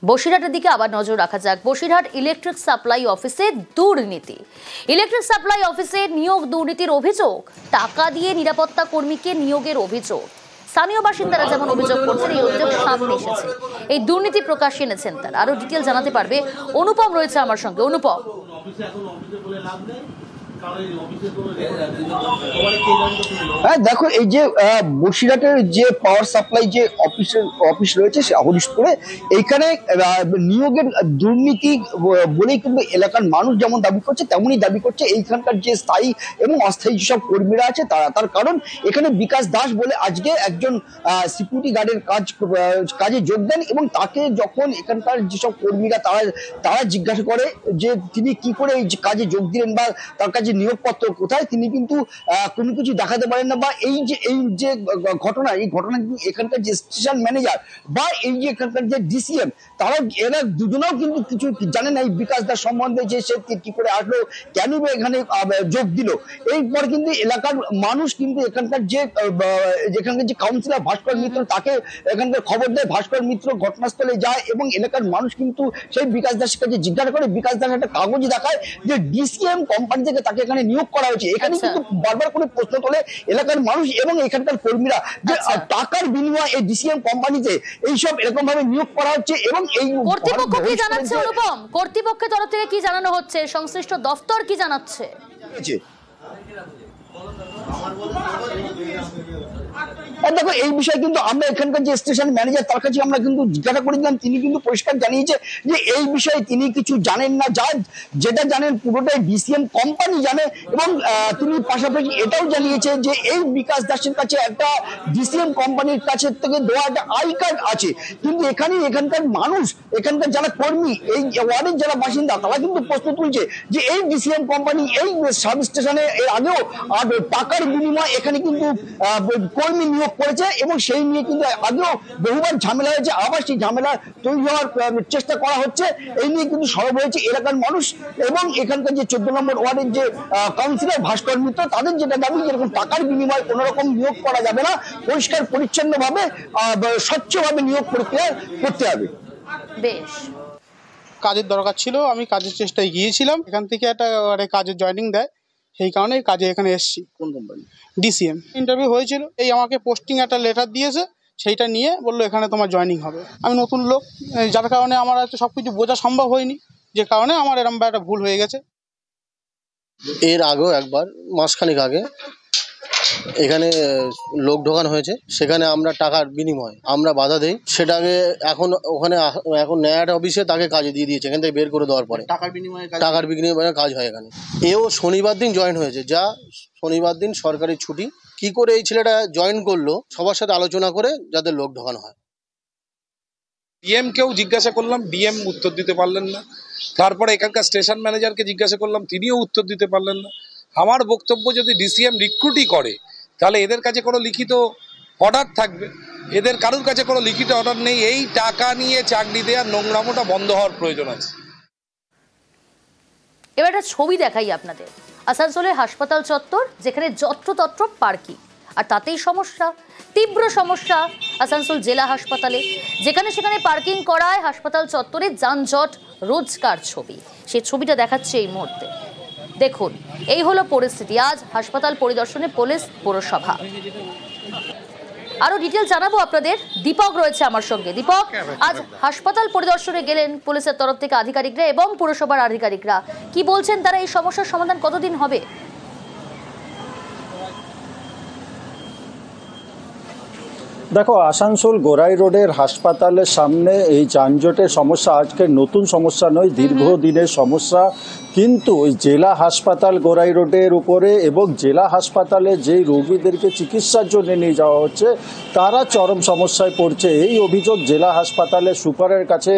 বসিরহাটের দিকে আবার নজর রাখা যাক। বসিরহাট ইলেকট্রিক সাপ্লাই অফিসে দুর্নীতি। ইলেকট্রিক সাপ্লাই অফিসে নিয়োগ দুর্নীতির অভিযোগ, টাকা দিয়ে নিরাপত্তা কর্মীকে নিয়োগের অভিযোগ। স্থানীয় বাসিন্দারা যেমন অভিযোগ করছেন, এই অভিযোগ সামনে এসেছে, এই দুর্নীতি প্রকাশ্যে এনেছেন তারা। আরো ডিটেল জানাতে পারবে অনুপম রয়েছে আমার সঙ্গে। অনুপম, হ্যাঁ দেখো, এই যে বসিরহাটের যে পাওয়ার সাপ্লাই যে অফিস রয়েছে হরিশপুরে, এইখানে নিয়োগের দুর্নীতি বলেই কিন্তু এলাকার মানুষ যেমন দাবি করছে তেমনই দাবি করছে এইখানকার যে স্থায়ী এবং অস্থায়ী যেসব কর্মীরা আছে তারা। তার কারণ এখানে বিকাশ দাস বলে আজকে একজন সিকিউরিটি গার্ডের কাজে যোগ দেন, এবং তাকে যখন এখানকার যেসব কর্মীরা তারা জিজ্ঞাসা করে যে তিনি কি করে এই কাজে যোগ দিলেন বা তার কাছে নিয়োগপত্র কোথায়, তিনি কিন্তু কোনো কিছু দেখাতে পারেন না। বা এই যে ঘটনা, এই ঘটনা কিন্তু এখানকার যে স্টেশন ম্যানেজার বা এই যে এখানকার যে ডিসিএম, এরা দুজনেও কিন্তু কিছু জানে না এই বিকাশ দাস সম্বন্ধে, যে সে কি করে আসলো, কেন এখানে যোগ দিল। এরপর কিন্তু এলাকার মানুষ কিন্তু এখানকার যে কাউন্সিলর ভাস্কর মিত্র, তাকে এখানকার খবর দেয়। ভাস্কর মিত্র ঘটনাস্থলে যায় এবং এলাকার মানুষ কিন্তু সেই বিকাশ দাসের কাছে জিজ্ঞাসা করে। বিকাশ দাস একটা কাগজ দেখায় যে ডিসিএম কোম্পানি থেকে তাকে এখানে নিয়োগ করা হয়েছে। এখানে কিন্তু বারবার করে প্রশ্ন তোলে এলাকার মানুষ এবং এখানকার কর্মীরা যে টাকার বিনিময়ে এই ডিসিএম কোম্পানিতে এইসব এরকম ভাবে নিয়োগ করা হচ্ছে। এবং এই কর্তৃপক্ষ কি জানাচ্ছে অনুপম? কর্তৃপক্ষের তরফ থেকে কি জানানো হচ্ছে? সংশ্লিষ্ট দপ্তর কি জানাচ্ছে? দেখো, এই বিষয়ে কিন্তু আমরা এখানকার যে স্টেশন ম্যানেজার তার কাছে আমরা কিন্তু জিজ্ঞাসা করেছিলাম। তিনি কিন্তু পরিষ্কার জানিয়েছে যে এই বিষয়ে তিনি কিছু জানেন না, যেটা জানেন পুরোটাই ডিসিএম কোম্পানি জানে। এবং তিনি পাশাপাশি এটাও জানিয়েছে যে এই বিকাশ দাসের কাছে একটা ডিসিএম কোম্পানির কাছে থেকে দেওয়া একটা আই কার্ড আছে। কিন্তু এখানকার মানুষ, এখানকার যারা কর্মী, এই ওয়ার্ডের যারা বাসিন্দা, তারা কিন্তু প্রশ্ন তুলছে যে এই ডিসিএম কোম্পানি এই সাব স্টেশনে এর আগেও টাকার বিনিময়ে এখানে কিন্তু কর্মী নিয়োগ করেছে, এবং সেই নিয়ে কিন্তু আগেও বহুবার ঝামেলা হয়েছে, আবার সেই ঝামেলা তৈরি হওয়ার চেষ্টা করা হচ্ছে। এই নিয়ে কিন্তু সরব হয়েছে এলাকার মানুষ এবং এখানকার যে 14 নম্বর ওয়ার্ডের যে কাউন্সিলর ভাস্কর মিত্র, তাদের যেটা দাবি যেরকম টাকার বিনিময়ে কোন রকম নিয়োগ করা যাবে না, পরিষ্কার পরিচ্ছন্ন ভাবে স্বচ্ছভাবে নিয়োগ প্রক্রিয়া করতে হবে। বেশ, কাজের দরকার ছিল, আমি কাজের চেষ্টায় গিয়েছিলাম। এখান থেকে একটা কাজের জয়েনিং দেয়, সেই কারণে কাজে এখানে এসেছি। কোন কোম্পানি? ডিসিএম। ইন্টারভিউ হয়েছিল, এই আমাকে পোস্টিং একটা লেটার দিয়েছে, সেইটা নিয়ে বললো এখানে তোমার জয়েনিং হবে। আমি নতুন লোক, যার কারণে আমার হয়তো সব কিছু বোঝা সম্ভব হয়নি, যে কারণে আমার এরকম একটা ভুল হয়ে গেছে। এর আগেও একবার মাসখানেক আগে এখানে লোক ঢোকানো হয়েছে, সেখানে আমরা টাকার বিনিময়ে আমরা বাধা দেই। সেটাকে এখন ন্যায়ার অফিসে তাকে কাজে দিয়ে দিয়েছে, এখান থেকে বের করে দেওয়ার পরে টাকার বিনিময়ে কাজ হয় এখানে। এও শনিবার দিন জয়েন হয়েছে, যা শনিবার দিন সরকারি ছুটি। কি করে এই ছেলেটা জয়েন করলো, সবার সাথে আলোচনা করে যাদের লোক ঢোকানো হয়। ডিএমকেও জিজ্ঞাসা করলাম, ডিএম উত্তর দিতে পারলেন না। তারপরে এখানকার স্টেশন ম্যানেজারকে জিজ্ঞাসা করলাম, তিনিও উত্তর দিতে পারলেন না। আমার বক্তব্য, যদি ডিসিএম রিক্রুটই করে তাহলে এদের কাছে কোনো লিখিত অর্ডার থাকবে, এদের কারোর কাছে কোনো লিখিত অর্ডার নেই। এই টাকা নিয়ে চাকরি দেওয়ার নোংরামোটা বন্ধ হওয়ার প্রয়োজন আছে। এবার একটা ছবি দেখাই আপনাদের। আসানসোলের হাসপাতাল চত্বর, যেখানে যত্রতত্র পার্কিং, আর তাতেই সমস্যা, তীব্র সমস্যা আসানসোল জেলা হাসপাতালে। যেখানে সেখানে পার্কিং করায় হাসপাতাল চত্বরে যানজট রোজকার ছবি। সেই ছবিটা দেখাচ্ছে এই মুহূর্তে। দেখুন, এই হলো পরিস্থিতি। আজ হাসপাতাল পরিদর্শনে পুলিশ পৌরসভা। আরো ডিটেল জানাবো আপনাদের। দীপক রয়েছে আমার সঙ্গে। দীপক, আজ হাসপাতাল পরিদর্শনে গেলেন পুলিশের তরফ থেকে আধিকারিকরা এবং পুরসভার আধিকারিকরা, কি বলছেন তারা? এই সমস্যার সমাধান কতদিন হবে? দেখো, আসানসোল গোরাই রোডের হাসপাতালের সামনে এই যানজটের সমস্যা আজকে নতুন সমস্যা নয়, দীর্ঘদিনের সমস্যা। কিন্তু ওই জেলা হাসপাতাল গোরাই রোডের উপরে এবং জেলা হাসপাতালে যেই রোগীদেরকে চিকিৎসার জন্য নিয়ে যাওয়া হচ্ছে তারা চরম সমস্যায় পড়ছে। এই অভিযোগ জেলা হাসপাতালের সুপারের কাছে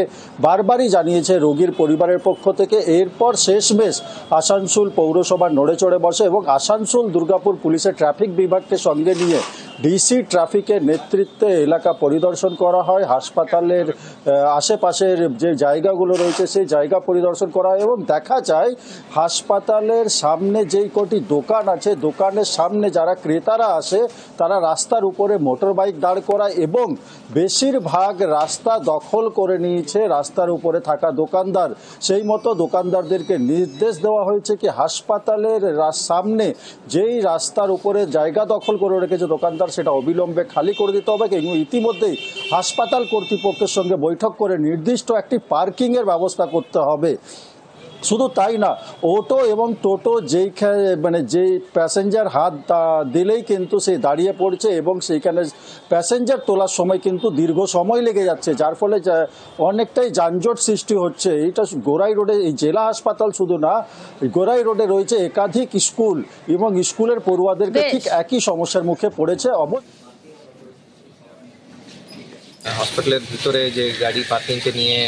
বারবারই জানিয়েছে রোগীর পরিবারের পক্ষ থেকে। এরপর শেষমেশ আসানসোল পৌরসভা নড়ে চড়ে বসে এবং আসানসোল দুর্গাপুর পুলিশের ট্রাফিক বিভাগকে সঙ্গে নিয়ে ডিসি ট্রাফিকের নেতৃত্বে নেতৃত্বে এলাকা পরিদর্শন করা হয়, হাসপাতালের আশেপাশের যে জায়গাগুলো রয়েছে সেই জায়গা পরিদর্শন করা হয় এবং দেখা যায় হাসপাতালের সামনে যেই কটি দোকান আছে দোকানের সামনে যারা ক্রেতারা আসে তারা রাস্তার উপরে মোটর বাইক দাঁড় করায় এবং বেশিরভাগ রাস্তা দখল করে নিয়েছে রাস্তার উপরে থাকা দোকানদার। সেই মতো দোকানদারদেরকে নির্দেশ দেওয়া হয়েছে কি হাসপাতালের সামনে যেই রাস্তার উপরে জায়গা দখল করে রেখেছে দোকানদার সেটা অবিলম্বে খালি করে দিতে হবে। কিন্তু ইতিমধ্যেই হাসপাতাল কর্তৃপক্ষের সঙ্গে বৈঠক করে নির্দিষ্ট একটি পার্কিংয়ের ব্যবস্থা করতে হবে। শুধু তাই না, অটো এবং টোটো যেই প্যাসেঞ্জার হাত দিলেই কিন্তু সে দাঁড়িয়ে পড়ছে এবং সেইখানে প্যাসেঞ্জার তোলার সময় কিন্তু দীর্ঘ সময় লেগে যাচ্ছে, যার ফলে অনেকটাই যানজট সৃষ্টি হচ্ছে। এইটা গোরাই রোডে এই জেলা হাসপাতাল শুধু না, গোরাই রোডে রয়েছে একাধিক স্কুল এবং স্কুলের পড়ুয়াদেরকে ঠিক একই সমস্যার মুখে পড়েছে। হসপিটালের ভিতরে যে গাড়ি পার্কিংকে নিয়ে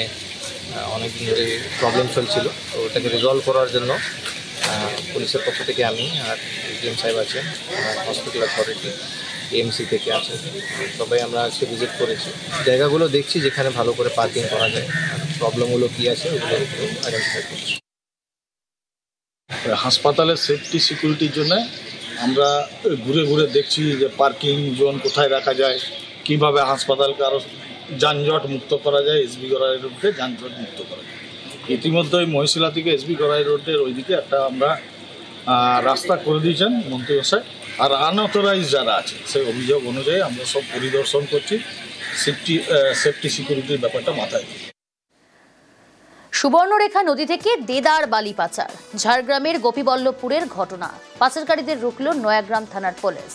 অনেকদিন ধরে প্রবলেম চলছিল, তো ওটাকে রিজলভ করার জন্য পুলিশের পক্ষ থেকে আমি আর ডিএম সাহেব আছেন, হসপিটাল অথরিটি, এএমসি থেকে আছেন, সবাই আমরা আজকে ভিজিট করেছি। জায়গাগুলো দেখছি যেখানে ভালো করে পার্কিং করা যায়, প্রবলেমগুলো কী আছে ওগুলো আইডেন্টিফাই করছি। হাসপাতালের সেফটি সিকিউরিটির জন্য আমরা ঘুরে ঘুরে দেখছি যে পার্কিং জোন কোথায় রাখা যায়, কিভাবে হাসপাতালকে আরও যানজট মুক্ত করা যায়, এসবি গড়াই রোডকে যানজট মুক্ত করা যায়। ইতিমধ্যে মহিশিলা থেকে এসবি গড়াই রোডের ওইদিকে একটা আমরা রাস্তা করে দিয়েছেন মন্ত্রী মশাই, আর আনঅথরাইজ যারা আছে সেই অভিযোগ অনুযায়ী আমরা সব পরিদর্শন করছি, সেফটি সিকিউরিটির ব্যাপারটা মাথায়। সুবর্ণরেখা নদী থেকে দেদার বালি পাচার, ঝাড়গ্রামের গোপীবল্লভপুরের ঘটনা। পাচারকারীদের রুখল নয়াগ্রাম থানার পুলিশ।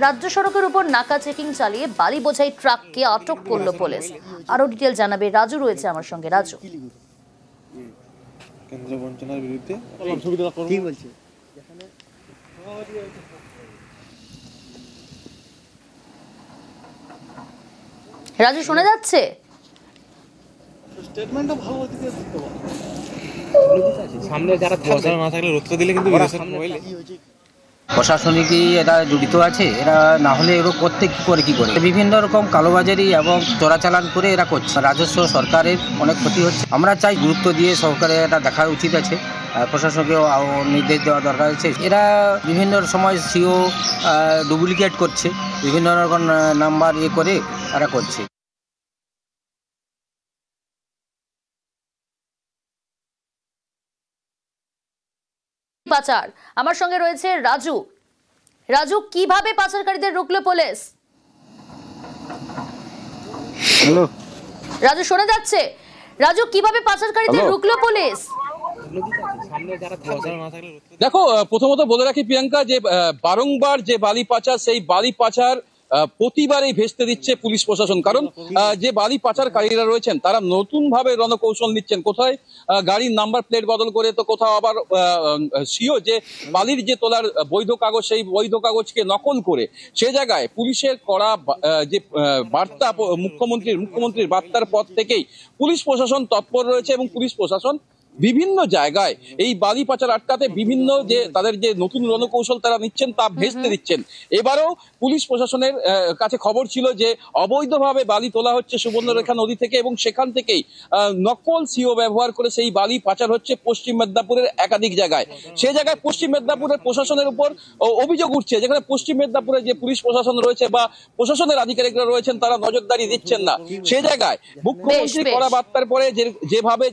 রাজ্য সড়কের উপর নাকা চেকিং চালিয়ে বালি বোঝাই ট্রাককে আটক করল পুলিশ। আরো ডিটেল জানাবে রাজু, রয়েছে আমার সঙ্গে। রাজু, রাজু শোনা যাচ্ছে? সামনে যারা না থাকলে রোধ দিলে কিন্তু প্রশাসনিকই এটা জড়িত আছে, এরা না হলে এরা করতে কি করে বিভিন্ন রকম কালোবাজারি এবং চোরাচালান করে এরা করছে। রাজস্ব সরকারের অনেক ক্ষতি হচ্ছে। আমরা চাই গুরুত্ব দিয়ে সরকারের এটা দেখা উচিত আছে, প্রশাসনকেও নির্দেশ দেওয়া দরকার আছে। এরা বিভিন্ন সময় সিও ডুপ্লিকেট করছে, বিভিন্ন রকম নাম্বার করে এরা করছে। পাচার, আমার সঙ্গে রয়েছে রাজু। রাজু, কিভাবে পাচারকারীদের রুখল পুলিশ? হ্যালো রাজু, শোনা যাচ্ছে? রাজু, কিভাবে পাচারকারীদের রুখল পুলিশ? দেখো, প্রথমত বলে রাখি প্রিয়াঙ্কা, যে বারংবার যে বালি পাচার, সেই বালি পাচার প্রতিবারই ভেস্তে দিচ্ছে পুলিশ প্রশাসন। কারণ যে বালি পাচারকারীরা রয়েছেন তারা নতুন ভাবে রণকৌশল নিচ্ছেন, কোথায় গাড়ির নাম্বার প্লেট বদল করে, তো কোথাও আবার সিও যে বালির যে তোলার বৈধ কাগজ, সেই বৈধ কাগজকে নকল করে সে জায়গায় পুলিশের করা যে বার্তা, মুখ্যমন্ত্রীর বার্তার পর থেকেই পুলিশ প্রশাসন তৎপর রয়েছে এবং পুলিশ প্রশাসন বিভিন্ন জায়গায় এই বালি পাচার আটকাতে বিভিন্ন যে তাদের যে নতুন রণকৌশল তারা নিচ্ছেন তা ভেস্তে দিচ্ছেন। এবারও পুলিশ প্রশাসনের কাছে খবর ছিল যে অবৈধভাবে বালি তোলা হচ্ছে সুবর্ণরেখা নদী থেকে এবং সেখান থেকেই নকল সিও ব্যবহার করে সেই বালি পাচার হচ্ছে পশ্চিম মেদিনীপুরের একাধিক জায়গায়। সেই জায়গায় পশ্চিম মেদিনীপুরের প্রশাসনের উপর অভিযোগ উঠছে, যেখানে পশ্চিম মেদিনীপুরে যে পুলিশ প্রশাসন রয়েছে বা প্রশাসনের আধিকারিকরা রয়েছেন তারা নজরদারি দিচ্ছেন না। সেই জায়গায় মুখ্যমন্ত্রী করা বার্তার পরে যেভাবে